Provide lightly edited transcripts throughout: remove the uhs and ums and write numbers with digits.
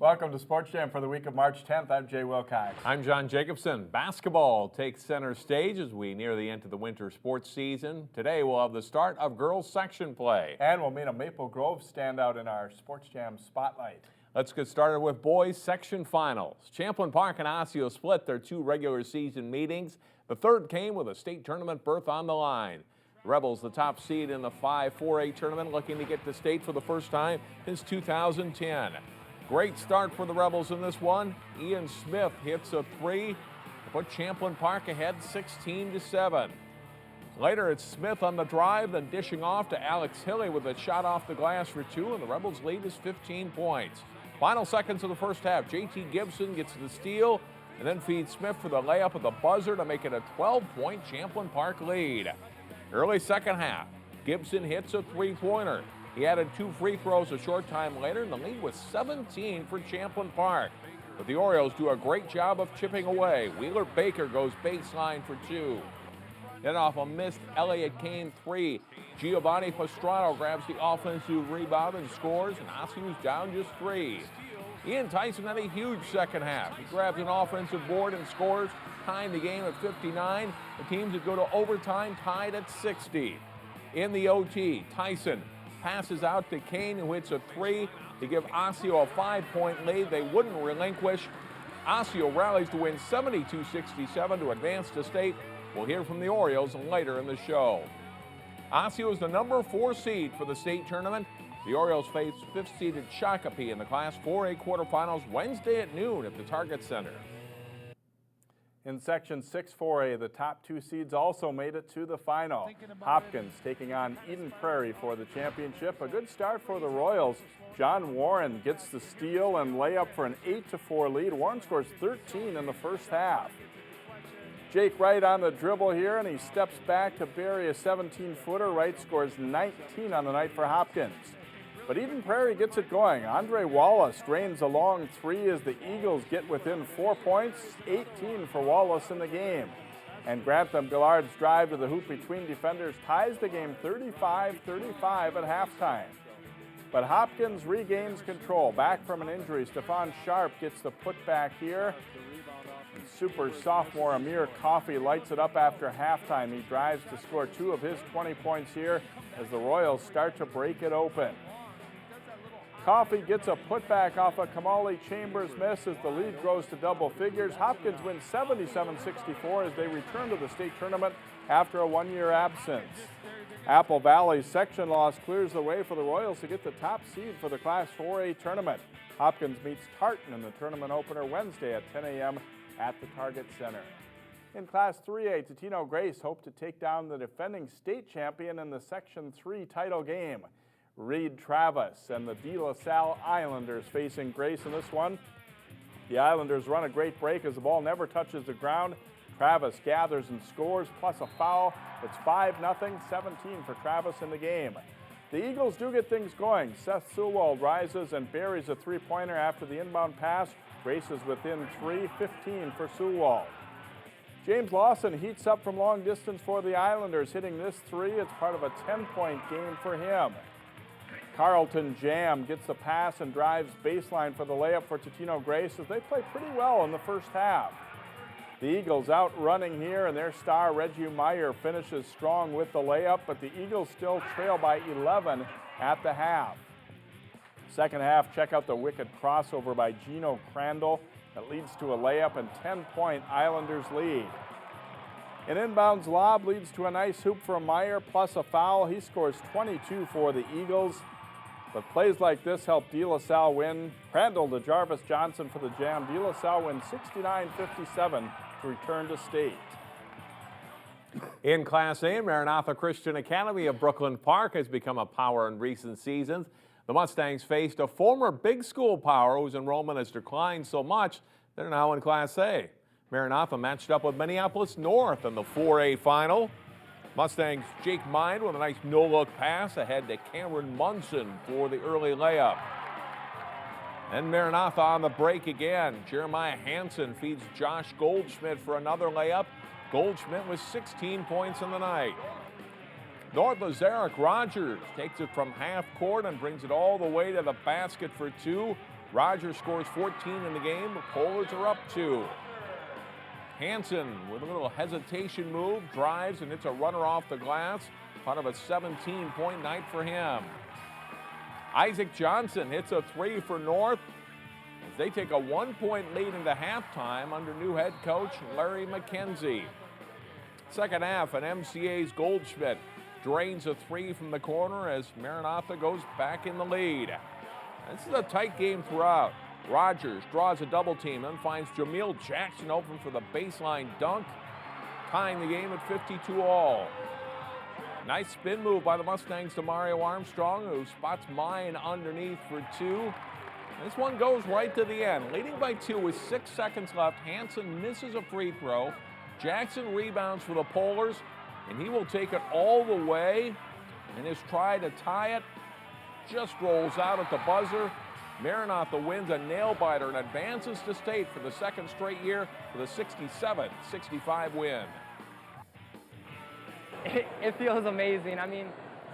Welcome to Sports Jam for the week of March 10th. I'm Jay Wilcox. I'm John Jacobson. Basketball takes center stage as we near the end of the winter sports season. Today we'll have the start of girls section play. And we'll meet a Maple Grove standout in our Sports Jam Spotlight. Let's get started with boys section finals. Champlin Park and Osseo split their two regular season meetings. The third came with a state tournament berth on the line. Rebels, the top seed in the 5-4A tournament, looking to get to state for the first time since 2010. Great start for the Rebels in this one. Ian Smith hits a three to put Champlin Park ahead 16-7. Later, it's Smith on the drive, then dishing off to Alex Hilly with a shot off the glass for two, and the Rebels' lead is 15 points. Final seconds of the first half, J.T. Gibson gets the steal and then feeds Smith for the layup at the buzzer to make it a 12-point Champlin Park lead. Early second half, Gibson hits a three-pointer. He added two free throws a short time later, and the lead was 17 for Champlin Park. But the Orioles do a great job of chipping away. Wheeler Baker goes baseline for two. Then off a missed Elliott Kane three, Giovanni Pastrano grabs the offensive rebound and scores, and Osseo's down just three. Ian Tyson had a huge second half. He grabs an offensive board and scores, tying the game at 59. The teams would go to overtime tied at 60. In the OT, Tyson passes out to Kane, who hits a three to give Osseo a 5-point lead. They wouldn't relinquish. Osseo rallies to win 72-67 to advance to state. We'll hear from the Orioles later in the show. Osseo is the number 4 seed for the state tournament. The Orioles face 5th-seeded Shakopee in the Class 4A quarterfinals Wednesday at noon at the Target Center. In Section 6-4A, the top 2 seeds also made it to the final. Hopkins taking on Eden Prairie for the championship. A good start for the Royals. John Warren gets the steal and layup for an 8-4 lead. Warren scores 13 in the first half. Jake Wright on the dribble here, and he steps back to bury a 17-footer. Wright scores 19 on the night for Hopkins. But Eden Prairie gets it going. Andre Wallace drains a long three as the Eagles get within 4 points, 18 for Wallace in the game. And Grantham Gallard's drive to the hoop between defenders ties the game 35-35 at halftime. But Hopkins regains control. Back from an injury, Stephon Sharp gets the putback here. And super sophomore Amir Coffey lights it up after halftime. He drives to score 2 of his 20 points here as the Royals start to break it open. Coffey gets a putback off a Kamali Chambers miss as the lead grows to double figures. Hopkins wins 77-64 as they return to the state tournament after a 1-year absence. Apple Valley's section loss clears the way for the Royals to get the top seed for the Class 4A tournament. Hopkins meets Tartan in the tournament opener Wednesday at 10 a.m. at the Target Center. In Class 3A, Totino Grace hope to take down the defending state champion in the Section 3 title game. Reed Travis and the De La Salle Islanders facing Grace in this one. The Islanders run a great break as the ball never touches the ground. Travis gathers and scores, plus a foul. It's 5-0, 17 for Travis in the game. The Eagles do get things going. Seth Sewald rises and buries a three-pointer after the inbound pass. Grace is within 3, 15 for Sewald. James Lawson heats up from long distance for the Islanders, hitting this three. It's part of a 10-point game for him. Carlton Jam gets the pass and drives baseline for the layup for Totino Grace as they play pretty well in the first half. The Eagles out running here, and their star Reggie Meyer finishes strong with the layup, but the Eagles still trail by 11 at the half. Second half, check out the wicked crossover by Gino Crandall that leads to a layup and 10-point Islanders lead. An inbounds lob leads to a nice hoop from Meyer plus a foul. He scores 22 for the Eagles. But plays like this help De La Salle win. Crandall to Jarvis Johnson for the Jam. De La Salle wins 69-57 to return to state. In Class A, MARANATHA Christian Academy of Brooklyn Park has become a power in recent seasons. The Mustangs faced a former big school power whose enrollment has declined so much they're now in Class A. MARANATHA matched up with Minneapolis North in the 4A final. Mustangs' Jake Mind with a nice no-look pass ahead to Cameron Munson for the early layup. And MARANATHA on the break again. Jeremiah Hansen feeds Josh Goldschmidt for another layup. Goldschmidt with 16 points in the night. North's Eric Rogers takes it from half court and brings it all the way to the basket for two. Rogers scores 14 in the game. The Polars are up 2. Hansen with a little hesitation move, drives, and it's a runner off the glass. Part of a 17-point night for him. Isaac Johnson hits a 3 for North as they take a 1-point lead into halftime under new head coach Larry McKenzie. Second half, and MCA's Goldschmidt drains a 3 from the corner as MARANATHA goes back in the lead. This is a tight game throughout. Rogers draws a double team, then finds Jameel Jackson open for the baseline dunk, tying the game at 52 all. Nice spin move by the Mustangs to Mario Armstrong, who spots mine underneath for 2. This one goes right to the end. Leading by 2 with 6 seconds left, Hansen misses a free throw. Jackson rebounds for the Polars, and he will take it all the way. And his try to tie it just rolls out at the buzzer. MARANATHA wins a nail-biter and advances to state for the second straight year with a 67-65 win. It feels amazing. I mean,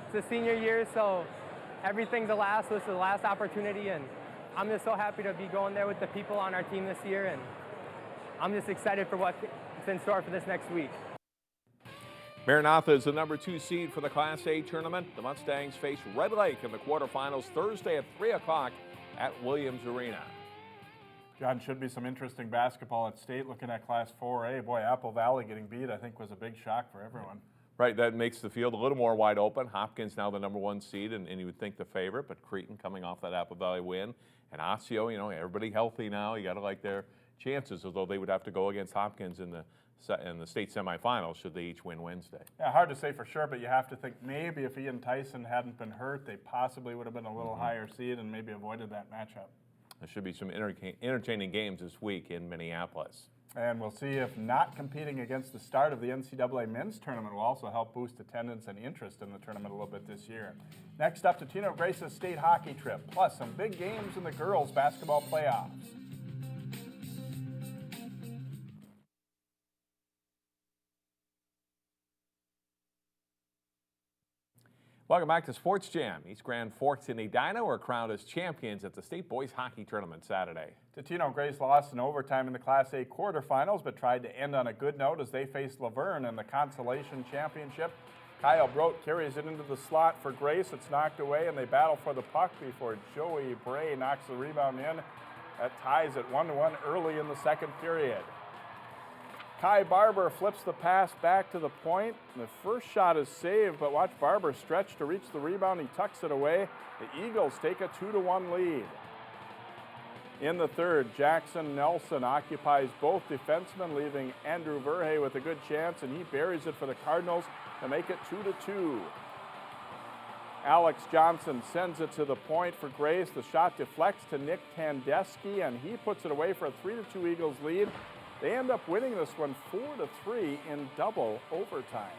it's a senior year, so everything's the last. This is the last opportunity, and I'm just so happy to be going there with the people on our team this year, and I'm just excited for what's in store for this next week. MARANATHA is the number 2 seed for the Class A tournament. The Mustangs face Red Lake in the quarterfinals Thursday at 3 o'clock at Williams Arena. John, should be some interesting basketball at state. Looking at Class 4A, boy, Apple Valley getting beat, I think, was a big shock for everyone. Right, that makes the field a little more wide open. Hopkins now the number 1 seed, and you would think the favorite, but Cretin coming off that Apple Valley win. And Osseo, you know, everybody healthy now. You got to like their chances, although they would have to go against Hopkins in the state semifinals should they each win Wednesday. Yeah, hard to say for sure, but you have to think maybe if Ian Tyson hadn't been hurt, they possibly would have been a little higher seed and maybe avoided that matchup. There should be some entertaining games this week in Minneapolis. And we'll see if not competing against the start of the NCAA men's tournament will also help boost attendance and interest in the tournament a little bit this year. Next up, Totino Grace's state hockey trip, plus some big games in the girls' basketball playoffs. Welcome back to Sports Jam. East Grand Forks and Edina were crowned as champions at the State Boys Hockey Tournament Saturday. Totino Grace lost in overtime in the Class A quarterfinals, but tried to end on a good note as they faced Laverne in the consolation championship. Kyle Brote carries it into the slot for Grace. It's knocked away, and they battle for the puck before Joey Bray knocks the rebound in. That ties it 1-1 early in the second period. Kai Barber flips the pass back to the point. The first shot is saved, but watch Barber stretch to reach the rebound. He tucks it away. The Eagles take a 2-1 lead. In the third, Jackson Nelson occupies both defensemen, leaving Andrew Verhey with a good chance, and he buries it for the Cardinals to make it 2-2. Alex Johnson sends it to the point for Grace. The shot deflects to Nick Tandesky, and he puts it away for a 3-2 Eagles lead. They end up winning this one 4-3 in double overtime.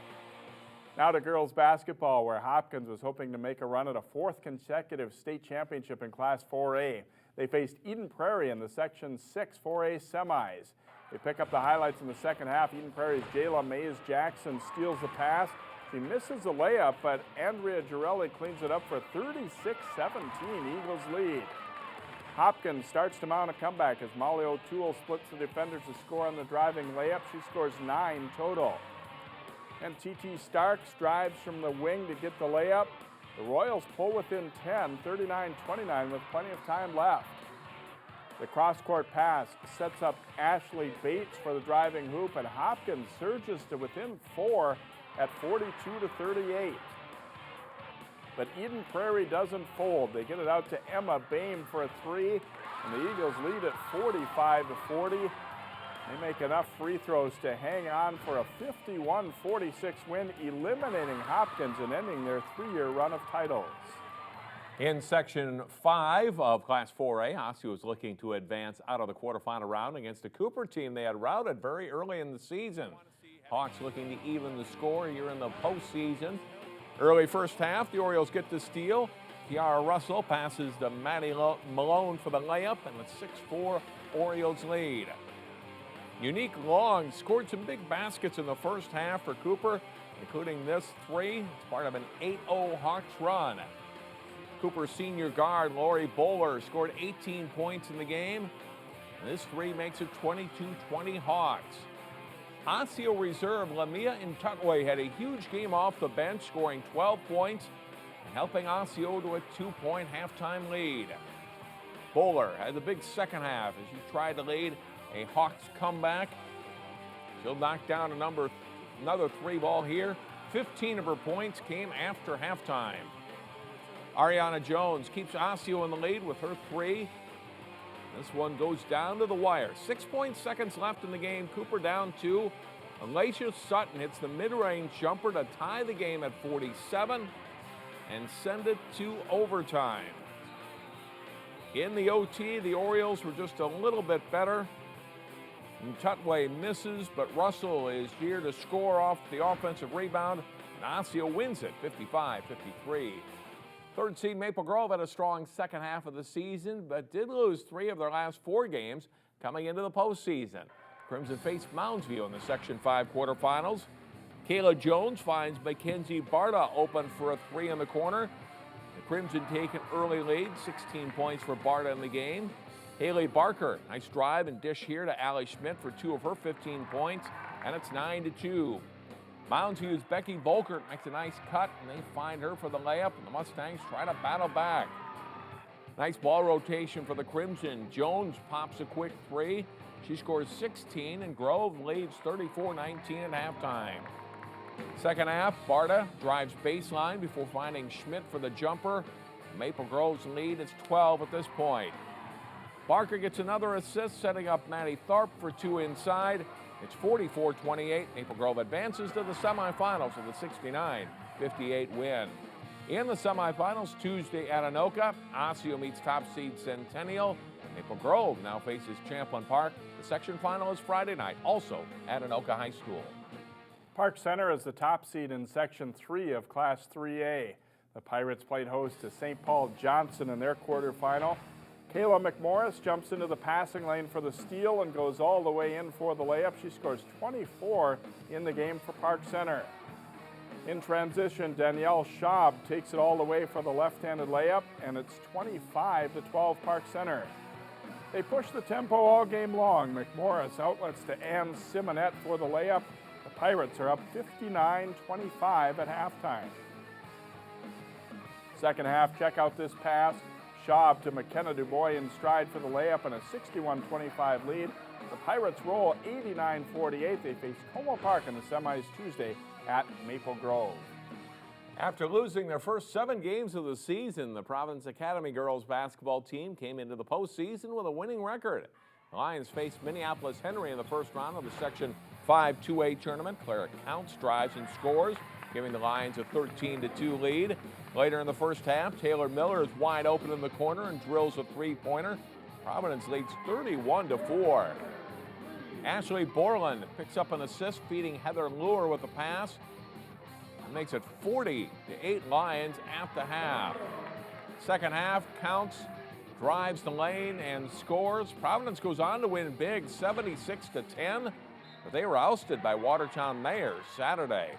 Now to girls basketball, where Hopkins was hoping to make a run at a 4th consecutive state championship in Class 4A. They faced Eden Prairie in the Section 6 4A semis. They pick up the highlights in the second half. Eden Prairie's Jayla Mays Jackson steals the pass. She misses the layup, but Andrea Girelli cleans it up for 36-17 Eagles lead. Hopkins starts to mount a comeback as Molly O'Toole splits the defenders to score on the driving layup. She scores 9 total. And T.T. Starks drives from the wing to get the layup. The Royals pull within 10, 39-29 with plenty of time left. The cross-court pass sets up Ashley Bates for the driving hoop, and Hopkins surges to within 4 at 42-38. But Eden Prairie doesn't fold. They get it out to Emma Boehm for a 3, and the Eagles lead at 45-40. They make enough free throws to hang on for a 51-46 win, eliminating Hopkins and ending their 3-year run of titles. In Section 5 of Class 4A, Osseo is looking to advance out of the quarterfinal round against a Cooper team they had routed very early in the season. Hawks looking to even the score here in the postseason. Early first half, the Orioles get the steal. Kiara Russell passes to Maddie Malone for the layup, and the 6-4 Orioles lead. Unique Long scored some big baskets in the first half for Cooper, including this 3. It's part of an 8-0 Hawks run. Cooper senior guard Lori Bowler scored 18 points in the game. And this three makes it 22-20 Hawks. Osseo reserve Lamia Intutway had a huge game off the bench, scoring 12 points and helping Osseo to a 2-point halftime lead. Bowler had the big second half as she tried to lead a Hawks comeback. She'll knock down another three ball here. 15 of her points came after halftime. Ariana Jones keeps Osseo in the lead with her three. This one goes down to the wire. 6 seconds left in the game. Cooper down two. Alacia Sutton hits the mid-range jumper to tie the game at 47 and send it to overtime. In the OT, the Orioles were just a little bit better. And Tutway misses, but Russell is here to score off the offensive rebound, and Osseo wins it 55-53. Third seed Maple Grove had a strong second half of the season, but did lose 3 of their last 4 games coming into the postseason. Crimson faced Mounds View in the Section 5 quarterfinals. Kaela Jones finds Mackenzie Barta open for a 3 in the corner. The Crimson take an early lead, 16 points for Barta in the game. Haley Barker, nice drive and dish here to Allie Schmidt for 2 of her 15 points, and it's 9-2. Mounds View's Becky Volkert makes a nice cut, and they find her for the layup, and the Mustangs try to battle back. Nice ball rotation for the Crimson. Jones pops a quick 3. She scores 16, and Grove leads 34-19 at halftime. Second half, Barta drives baseline before finding Schmidt for the jumper. Maple Grove's lead is 12 at this point. Barker gets another assist, setting up Maddie Tharp for 2 inside. It's 44-28. Maple Grove advances to the semifinals with a 69-58 win. In the semifinals, Tuesday at Anoka, Osseo meets top seed Centennial. Maple Grove now faces Champlin Park. The section final is Friday night, also at Anoka High School. Park Center is the top seed in Section 3 of Class 3A. The Pirates played host to St. Paul Johnson in their quarterfinal. Kayla McMorris jumps into the passing lane for the steal and goes all the way in for the layup. She scores 24 in the game for Park Center. In transition, Danielle Schaub takes it all the way for the left-handed layup, and it's 25-12 Park Center. They push the tempo all game long. McMorris outlets to Ann Simonette for the layup. The Pirates are up 59-25 at halftime. Second half, check out this pass. Schaub to McKenna Dubois in stride for the layup and a 61-25 lead. The Pirates roll 89-48. They face Como Park in the semis Tuesday at Maple Grove. After losing their first 7 games of the season, the Providence Academy girls basketball team came into the postseason with a winning record. The Lions faced Minneapolis Henry in the first round of the Section 5 2A tournament. Clara Counts drives and scores, giving the Lions a 13-2 lead. Later in the first half, Taylor Miller is wide open in the corner and drills a 3-pointer. Providence leads 31-4. Ashley Borland picks up an assist, feeding Heather Lure with a pass. That makes it 40-8 Lions at the half. Second half, Counts drives the lane and scores. Providence goes on to win big, 76-10, but they were ousted by Watertown Mayors Saturday.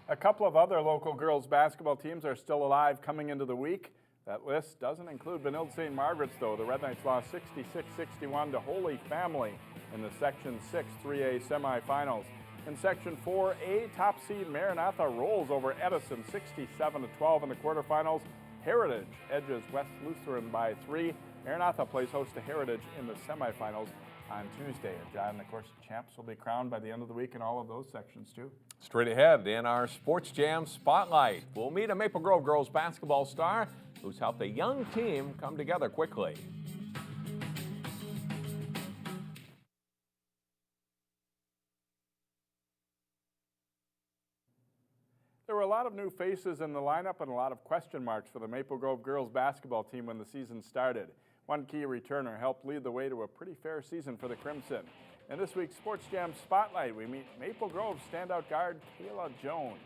A couple of other local girls basketball teams are still alive coming into the week. That list doesn't include Benilde St. Margaret's, though. The Red Knights lost 66-61 to Holy Family in the Section 6 3A semifinals. In Section 4A, top seed MARANATHA rolls over Edison 67-12 in the quarterfinals. Heritage edges West Lutheran by 3. MARANATHA plays host to Heritage in the semifinals on Tuesday. And of course, champs will be crowned by the end of the week in all of those sections, too. Straight ahead in our Sports Jam Spotlight, we'll meet a Maple Grove girls basketball star who's helped a young team come together quickly. There were a lot of new faces in the lineup and a lot of question marks for the Maple Grove girls basketball team when the season started. One key returner helped lead the way to a pretty fair season for the Crimson. In this week's Sports Jam Spotlight, we meet Maple Grove standout guard Kaela Jones.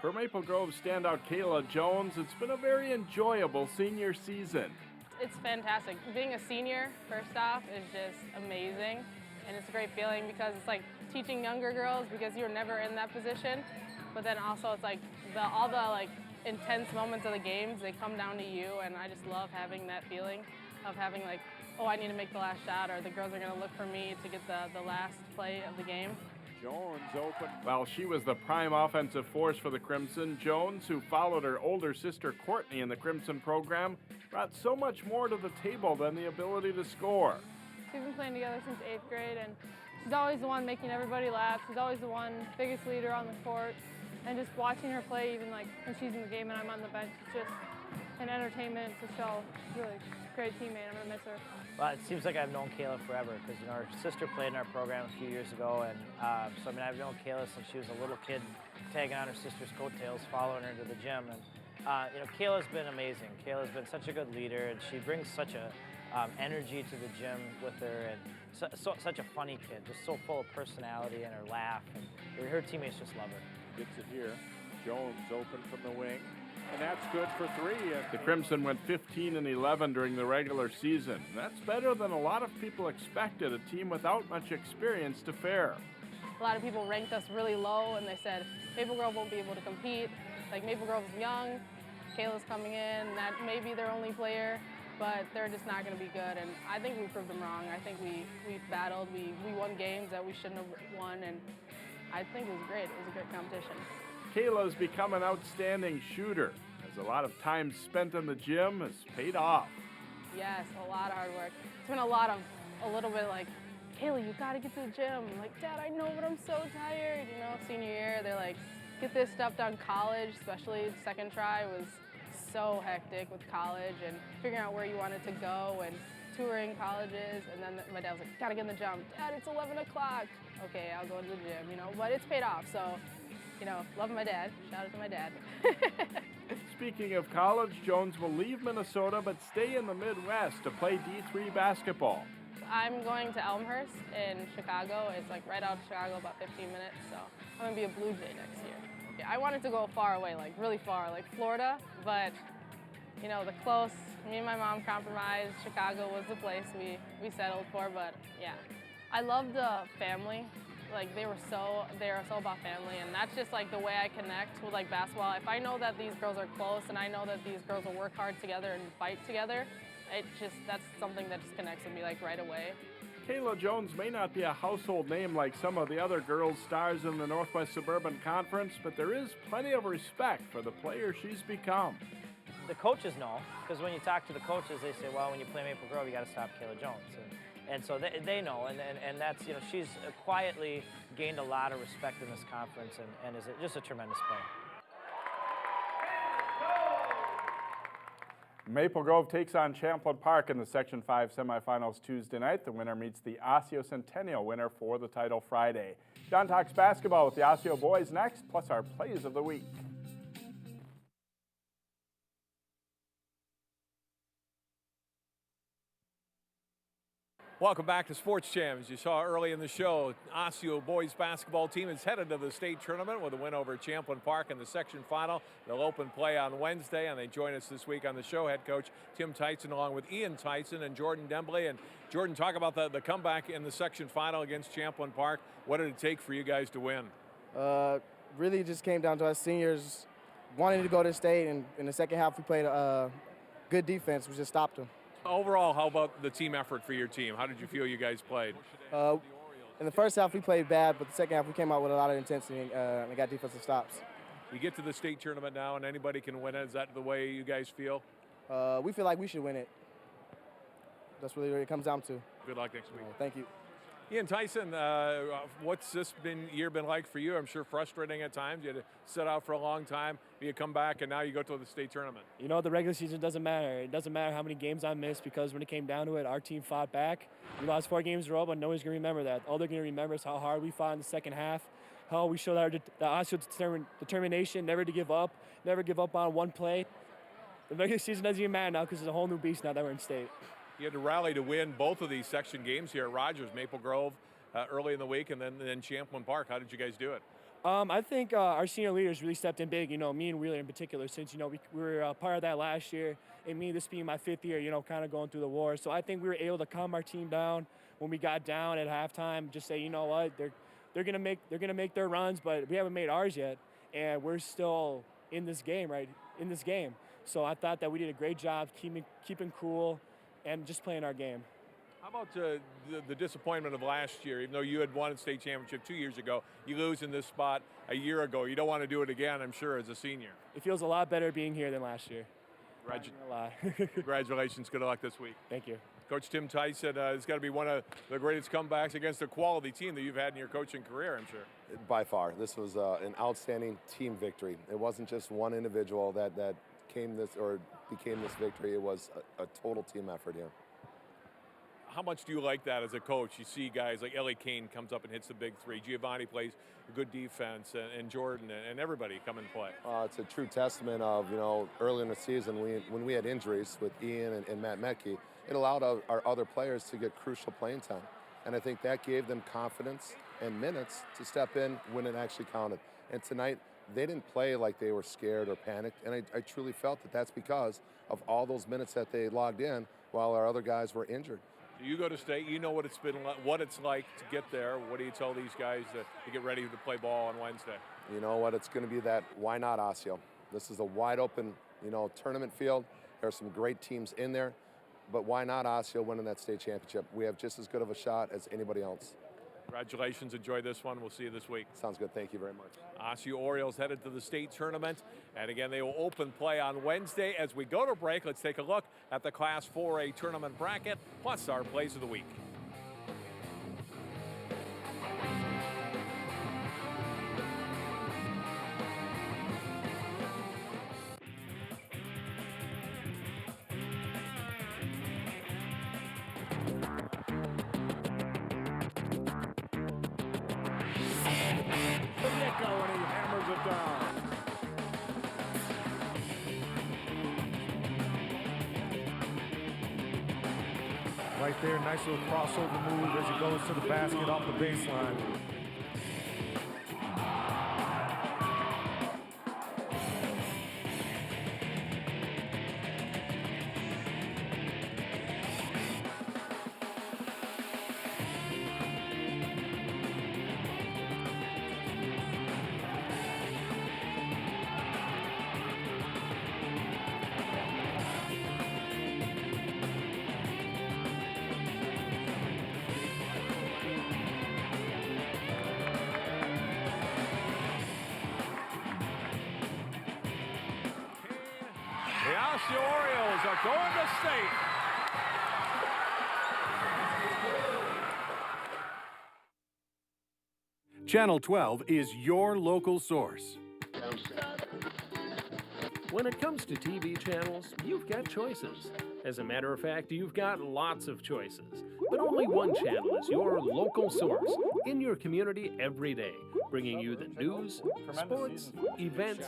For Maple Grove standout Kaela Jones, it's been a very enjoyable senior season. It's fantastic. Being a senior, first off, is just amazing. and it's a great feeling because it's like teaching younger girls because you're never in that position, but then also it's like all the like intense moments of the games, they come down to you, and I just love having that feeling of having like, oh, I need to make the last shot, or the girls are going to look for me to get the last play of the game. Jones open. While she was the prime offensive force for the Crimson, Jones, who followed her older sister Courtney in the Crimson program, brought so much more to the table than the ability to score. We've been playing together since 8th grade, and she's always the one making everybody laugh. She's always the one biggest leader on the court, and just watching her play, even like when she's in the game and I'm on the bench, it's just an entertainment to show. She's really a great teammate. I'm gonna miss her. Well, it seems like I've known Kaela forever because her sister played in our program a few years ago, and so I mean I've known Kaela since she was a little kid, tagging on her sister's coattails, following her to the gym, and Kaela's been amazing. Kaela's been such a good leader, and she brings such a energy to the gym with her, and such a funny kid, just so full of personality and her laugh, and her teammates just love her. Gets it here. Jones open from the wing. And that's good for 3. The Crimson went 15 and 11 during the regular season. That's better than a lot of people expected, a team without much experience to fare. A lot of people ranked us really low, and they said Maple Grove won't be able to compete. Like, Maple Grove's young, Kaela's coming in, that may be their only player, but they're just not going to be good. And I think we proved them wrong. I think we battled, we won games that we shouldn't have won, and I think it was great. It was a great competition. Kaela's become an outstanding shooter, as a lot of time spent in the gym has paid off. Yes, a lot of hard work. It's been a little bit like, Kaela, you gotta get to the gym. I'm like, Dad, I know, but I'm so tired. Senior year, they're like, get this stuff done. College, especially the second try, was so hectic with college and figuring out where you wanted to go and touring colleges. And then my dad was like, gotta get in the gym. Dad, it's 11 o'clock. Okay, I'll go to the gym, but it's paid off. So, love my dad. Shout out to my dad. Speaking of college, Jones will leave Minnesota but stay in the Midwest to play D3 basketball. I'm going to Elmhurst in Chicago. It's like right out of Chicago, about 15 minutes. So I'm gonna be a Blue Jay next year. I wanted to go far away, like really far, like Florida, but the close, me and my mom compromised. Chicago was the place we settled for, but yeah. I love the family. Like they are so about family, and that's just like the way I connect with like basketball. If I know that these girls are close and I know that these girls will work hard together and fight together, that's something that just connects with me like right away. Kaela Jones may not be a household name like some of the other girls stars in the Northwest Suburban Conference, but there is plenty of respect for the player she's become. The coaches know, because when you talk to the coaches, they say, well, when you play Maple Grove, you got to stop Kaela Jones. And so they know, and that's, she's quietly gained a lot of respect in this conference and is just a tremendous player. Maple Grove takes on Champlain Park in the Section 5 semifinals Tuesday night. The winner meets the Osseo Centennial winner for the title Friday. John talks basketball with the Osseo boys next, plus our plays of the week. Welcome back to Sports Jam. As you saw early in the show, Osseo boys basketball team is headed to the state tournament with a win over Champlain Park in the section final. They'll open play on Wednesday, and they join us this week on the show. Head coach Tim Tyson along with Ian Tyson and Jordan Dembley. And Jordan, talk about the comeback in the section final against Champlain Park. What did it take for you guys to win? Really just came down to us seniors wanting to go to state, and in the second half we played good defense. We just stopped them. Overall, how about the team effort for your team? How did you feel you guys played? In the first half, we played bad, but the second half, we came out with a lot of intensity and got defensive stops. You get to the state tournament now, and anybody can win it. Is that the way you guys feel? We feel like we should win it. That's really what it comes down to. Good luck next week. Thank you. Ian Tyson, what's this year been like for you? I'm sure frustrating at times. You had to sit out for a long time. You come back, and now you go to the state tournament. The regular season doesn't matter. It doesn't matter how many games I missed, because when it came down to it, our team fought back. We lost 4 games in a row, but nobody's going to remember that. All they're going to remember is how hard we fought in the second half, how we showed our Osseo determination, never to give up on one play. The regular season doesn't even matter now because it's a whole new beast now that we're in state. You had to rally to win both of these section games here at Rogers, Maple Grove early in the week, and then Champlain Park. How did you guys do it? I think our senior leaders really stepped in big, me and Wheeler in particular, since, we were part of that last year, and me, this being my 5th year, kind of going through the war. So I think we were able to calm our team down. when we got down at halftime, just say, you know what, they're gonna make their runs, but we haven't made ours yet, and we're still in this game, right? In this game. So I thought that we did a great job keeping cool and just playing our game. How about the disappointment of last year? Even though you had won a state championship 2 years ago, you lose in this spot a year ago. You don't want to do it again, I'm sure, as a senior. It feels a lot better being here than last year. Congratulations. Good luck this week. Thank you. Coach Tim Tice said it's got to be one of the greatest comebacks against a quality team that you've had in your coaching career, I'm sure. By far. This was an outstanding team victory. It wasn't just one individual that became this victory. It was a total team effort here. How much do you like that as a coach? You see guys like Ellie Kane comes up and hits the big three. Giovanni plays good defense, and Jordan and everybody come and play. It's a true testament of, early in the season when we had injuries with Ian and Matt Mecke, it allowed our other players to get crucial playing time. And I think that gave them confidence and minutes to step in when it actually counted. And tonight, they didn't play like they were scared or panicked. And I truly felt that that's because of all those minutes that they logged in while our other guys were injured. You go to state, you know what it's like to get there. What do you tell these guys to get ready to play ball on Wednesday? You know what? It's going to be that why not Osseo? This is a wide open, tournament field. There are some great teams in there, but why not Osseo winning that state championship? We have just as good of a shot as anybody else. Congratulations. Enjoy this one. We'll see you this week. Sounds good. Thank you very much. Osseo Orioles headed to the state tournament. And again, they will open play on Wednesday. As we go to break, let's take a look at the Class 4A tournament bracket, plus our plays of the week. Right there, nice little crossover move as he goes to the basket off the baseline. The Osseo Orioles are going to state. Channel 12 is your local source. When it comes to TV channels, you've got choices. As a matter of fact, you've got lots of choices. But only one channel is your local source in your community every day, bringing you the news, sports, events,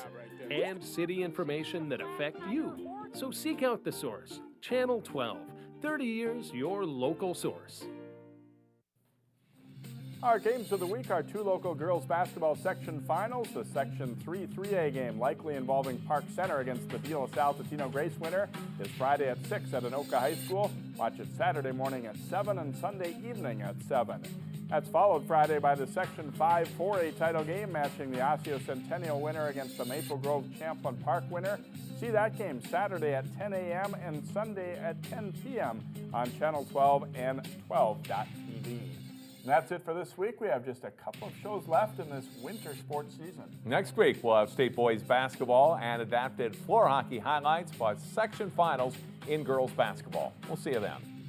and city information that affect you. So seek out the source. Channel 12, 30 years your local source. Our games of the week are two local girls basketball section finals. The Section 3 3A game, likely involving Park Center against the De La Salle Totino Grace winner, is Friday at 6 at Anoka High School. Watch it Saturday morning at 7 and Sunday evening at 7. That's followed Friday by the Section 5 4A title game, matching the Osseo Centennial winner against the Maple Grove Champlin Park winner. See that game Saturday at 10 a.m. and Sunday at 10 p.m. on Channel 12 and 12.tv. And that's it for this week. We have just a couple of shows left in this winter sports season. Next week, we'll have state boys basketball and adapted floor hockey highlights, plus section finals in girls basketball. We'll see you then.